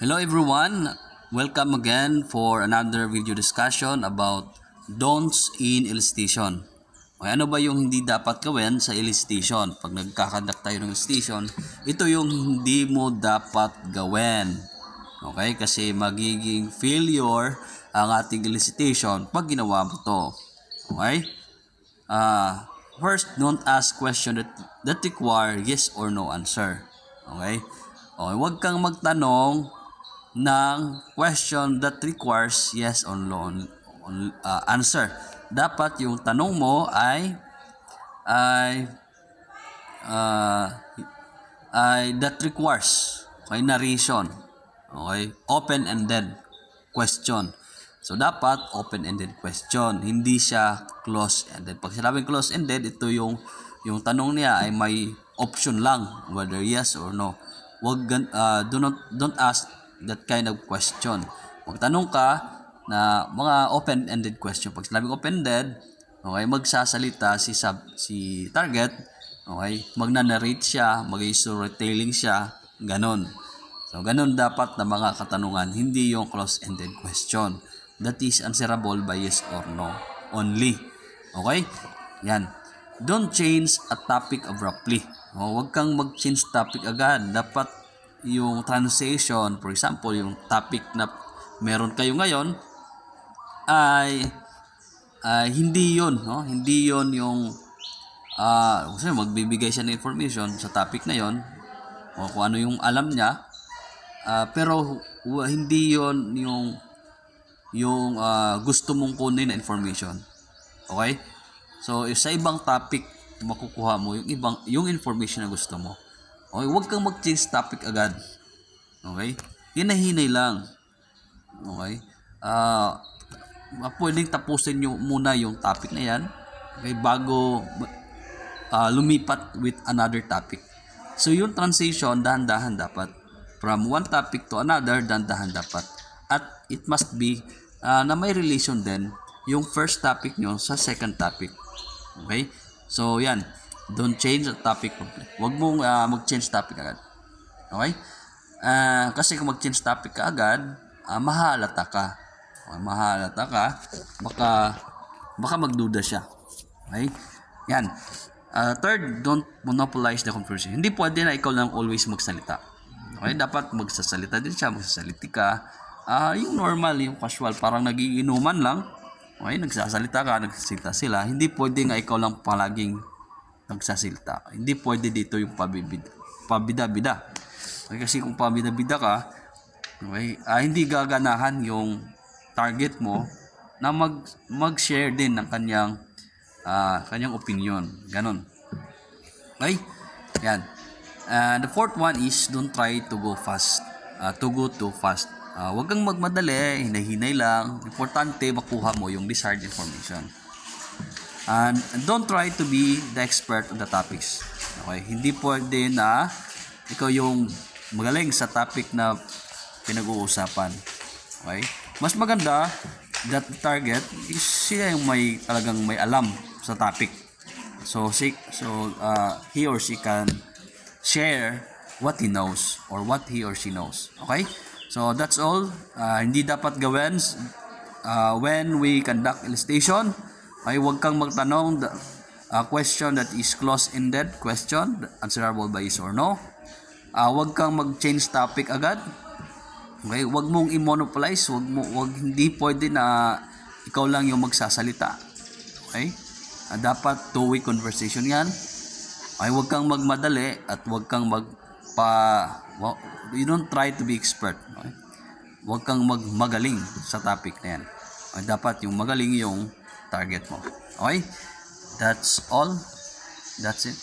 Hello everyone, welcome again for another video discussion about don'ts in elicitation. Okay, ano ba yung hindi dapat gawin sa elicitation? Pag nagkakandak tayo ng elicitation, ito yung hindi mo dapat gawin. Okay, kasi magiging failure ang ating elicitation pag ginawa mo to. Okay? First, don't ask question that require yes or no answer. Okay? Okay, huwag kang magtanong ng question that requires yes or no answer. Dapat yung tanong mo ay that requires narration. Okay? Open-ended question. So, dapat open-ended question. Hindi siya close-ended. Pag sinabing close-ended, ito yung tanong niya ay may option lang, whether yes or no. Don't ask that kind of question. Magtanong ka na mga open-ended question. Pag sinabing open-ended, okay, magsasalita si target, okay, magna-narrate siya, mag-storytelling siya, ganon. So, ganon dapat na mga katanungan, hindi yung close-ended question. That is answerable by yes or no only. Okay? Yan. Don't change a topic abruptly. Huwag kang mag-change topic agad. Dapat yung translation, for example, yung topic na meron kayo ngayon ay hindi yun, no? Hindi yun yung kasi magbibigay siya ng information sa topic na yon o kung ano yung alam niya, pero hindi yun yung gusto mong kunin na information. Okay? So, if sa ibang topic makukuha mo yung information na gusto mo. Okay, huwag kang mag-change topic agad. Okay? Hinahinay lang. Okay? Pwedeng tapusin nyo muna yung topic na yan. Okay? Bago lumipat with another topic. So, yung transition, dahan-dahan dapat. From one topic to another, dahan-dahan dapat. At it must be na may relation din yung first topic nyo sa second topic. Okay? So, yan. Don't change the topic. Huwag mong mag-change topic agad. Okay? Kasi kung mag-change topic ka agad, mahalata ka. Okay? Mahalata ka, baka magduda siya. Okay? Yan. Third, don't monopolize the conversation. Hindi pwede na ikaw lang always magsalita. Okay? Dapat magsasalita din siya, magsasaliti ka. Yung normal, yung casual, parang nagiinuman lang. Okay? Nagsasalita ka, nagsasalita sila. Hindi pwede nga ikaw lang palaging nagsasalita. Hindi pwede dito yung pabida-bida. Okay, kasi kung pabida-bida ka, okay, hindi gaganahan yung target mo na mag-share din ng kanyang opinion. Ganon. Okay? Yan. The fourth one is don't try to go fast. To go too fast. Huwag kang magmadali, hinay-hinay lang. Importante makuha mo yung desired information. And don't try to be the expert on the topics. Okay? Hindi pwede na ikaw yung magaling sa topic na pinag-uusapan. Okay? Mas maganda that target is siya yung talagang may alam sa topic. So he or she can share what he knows or what he or she knows. Okay? So that's all. Hindi dapat gawin when we conduct elicitation. Ay huwag kang magtanong question that is close-ended question, answerable by yes or no. Huwag kang mag-change topic agad. Okay, huwag mong i-monopolize, hindi pwede na ikaw lang yung magsasalita. Okay? Dapat two-way conversation 'yan. Ay huwag kang magmadali at huwag kang you don't try to be expert. Okay? Huwag kang magmagaling sa topic na 'yan. Dapat yung magaling yung target mo. Okay? That's all. That's it.